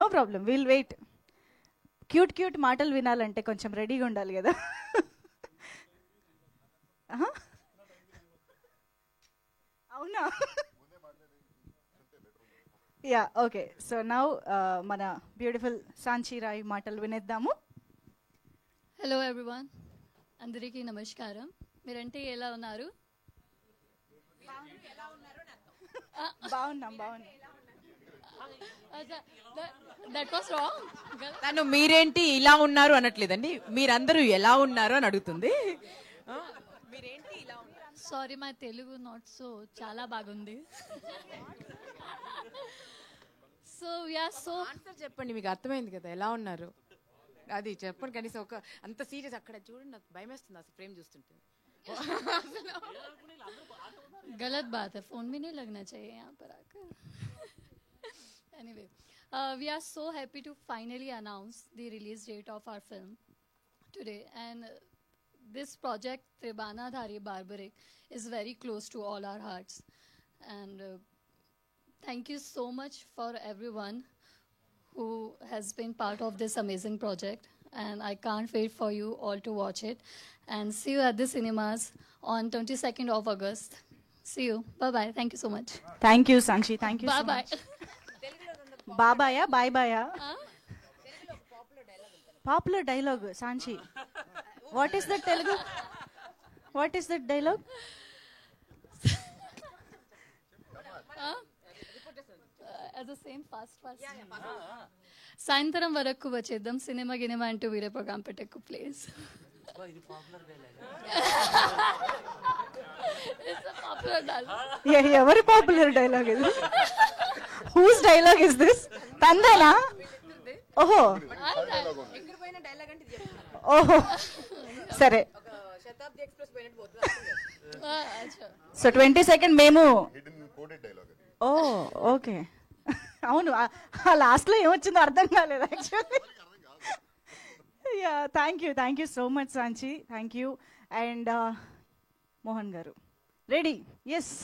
No problem, will wait. Cute cute మాటలు వినాలంటే కొంచెం రెడీగా ఉండాలి కదా. అవునా? Yeah, okay. సో నౌ మన బ్యూటిఫుల్ సాంచి రాయ్ మాటలు వినేద్దాము. హలో ఎవ్రీవన్, అందరికీ నమస్కారం. మీరంటే ఎలా ఉన్నారు? బాగున్నాం. That was wrong. తను మీరేంటి ఇలా ఉన్నారు అనట్లేదండి, మీరందరూ ఎలా ఉన్నారు అని అడుగుతుంది. మీరేంటి ఇలా ఉన్నారు? Sorry, my Telugu not so చాలా బాగుంది. సో వీఆర్ సో ఆన్సర్ చెప్పండి, మీకు అర్థమైంది కదా ఎలా ఉన్నారు అది చెప్పండి కనీసం. ఒక అంత సీరియస్ అక్కడ చూడండి, నాకు భయం వేస్తుంది అసలు ఫ్రేమ్ చూస్తుంటే. गलत बात है, फोन भी नहीं लगना चाहिए यहाँ पर आकर. Anyway, we are so happy to finally announce the release date of our film today, and this project Tribana Dhari Barbaric is very close to all our hearts, and thank you so much for everyone who has been part of this amazing project, and I can't wait for you all to watch it and see you at the cinemas on 22nd of August. See you. Bye-bye. Thank you so much. Thank you Sanchi, thank you. Bye-bye. బాబాయా బాయ్ బాయా? Popular dialogue Sanchi. What is that Telugu? What is that dialogue? As the same fast. సాయంత్రం వరకు వచ్చేద్దాం, cinema గినిమా అంటూ వేరే programme పెట్టకు please. ఎవరి పాపులర్ డైలాగ్ ఇది? Whose dialogue is this? తందేనా? ఓహో ఓహో, సరే. సో 22nd మేము. ఓ ఓకే, అవును. ఆ లాస్ట్లో ఏమొచ్చిందో అర్థం కాలేదు actually. Yeah, thank you so much Sanchi, thank you. And Mohan గారు రెడీ? ఎస్.